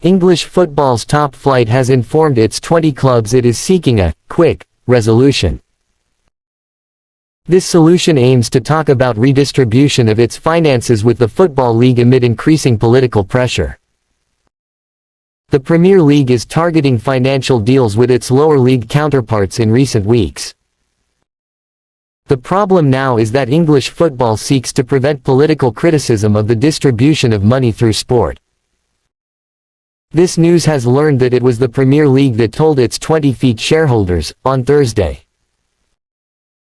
English football's top flight has informed its 20 clubs it is seeking a quick resolution. This solution aims to talk about redistribution of its finances with the Football League amid increasing political pressure. The Premier League is targeting financial deals with its lower league counterparts in recent weeks. The problem now is that English football seeks to prevent political criticism of the distribution of money through sport. This news has learned that it was the Premier League that told its 20 feet shareholders, on Thursday.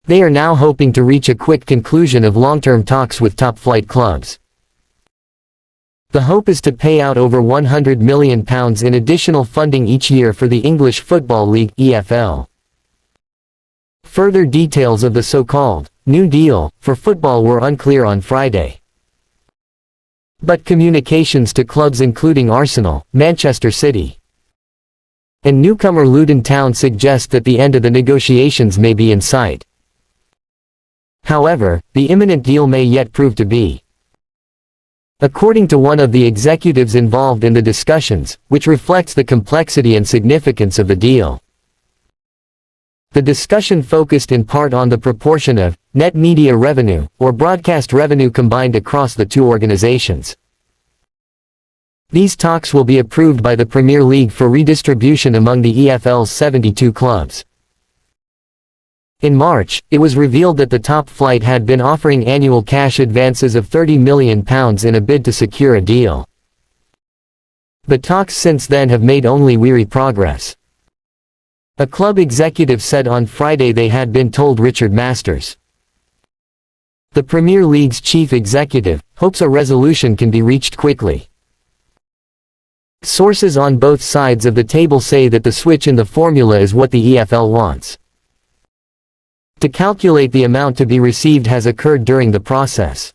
They are now hoping to reach a quick conclusion of long-term talks with top-flight clubs. The hope is to pay out over £100 million in additional funding each year for the English Football League (EFL). Further details of the so-called New Deal for football were unclear on Friday. But communications to clubs including Arsenal, Manchester City, and newcomer Luton Town suggest that the end of the negotiations may be in sight. However, the imminent deal may yet prove to be. According to one of the executives involved in the discussions, which reflects the complexity and significance of the deal. The discussion focused in part on the proportion of net media revenue, or broadcast revenue combined across the two organizations. These talks will be approved by the Premier League for redistribution among the EFL's 72 clubs. In March, it was revealed that the top flight had been offering annual cash advances of £30 million in a bid to secure a deal. But talks since then have made only weary progress. A club executive said on Friday they had been told Richard Masters, the Premier League's chief executive, hopes a resolution can be reached quickly. Sources on both sides of the table say that the switch in the formula is what the EFL wants. To calculate the amount to be received has occurred during the process.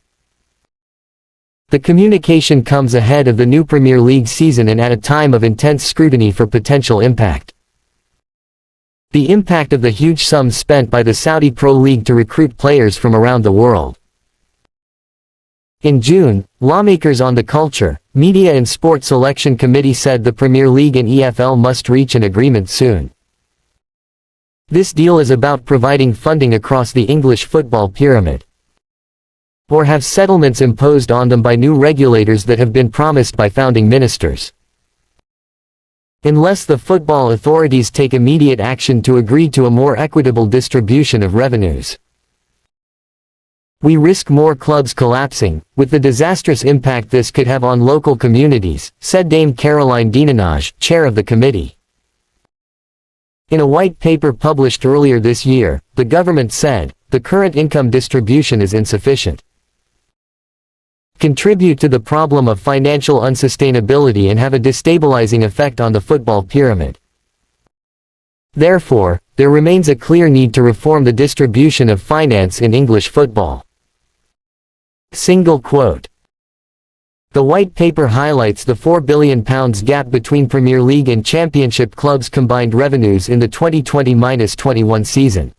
The communication comes ahead of the new Premier League season and at a time of intense scrutiny for potential impact. The impact of the huge sums spent by the Saudi Pro League to recruit players from around the world. In June, lawmakers on the Culture, Media and Sport Selection Committee said the Premier League and EFL must reach an agreement soon. This deal is about providing funding across the English football pyramid, or have settlements imposed on them by new regulators that have been promised by founding ministers. Unless the football authorities take immediate action to agree to a more equitable distribution of revenues, we risk more clubs collapsing, with the disastrous impact this could have on local communities, said Dame Caroline Dinenage, chair of the committee. In a white paper published earlier this year, the government said, the current income distribution is insufficient. Contribute to the problem of financial unsustainability and have a destabilizing effect on the football pyramid. Therefore, there remains a clear need to reform the distribution of finance in English football. Single quote. The white paper highlights the £4 billion gap between Premier League and Championship clubs' combined revenues in the 2020-21 season.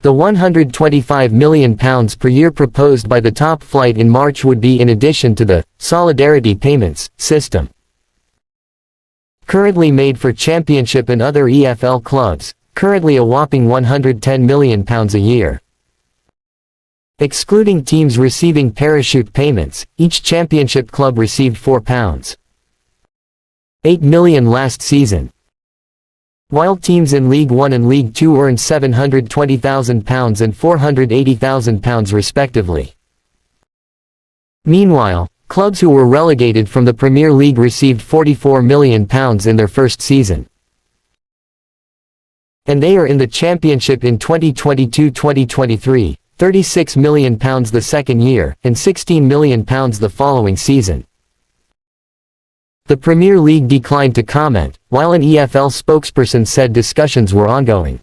The £125 million per year proposed by the top flight in March would be in addition to the solidarity payments system currently made for Championship and other EFL clubs, currently a whopping £110 million a year. Excluding teams receiving parachute payments, each Championship club received £4.8 million last season, while teams in League One and League Two earned £720,000 and £480,000 respectively. Meanwhile, clubs who were relegated from the Premier League received £44 million in their first season. And they are in the Championship in 2022-2023, £36 million the second year, and £16 million the following season. The Premier League declined to comment, while an EFL spokesperson said discussions were ongoing.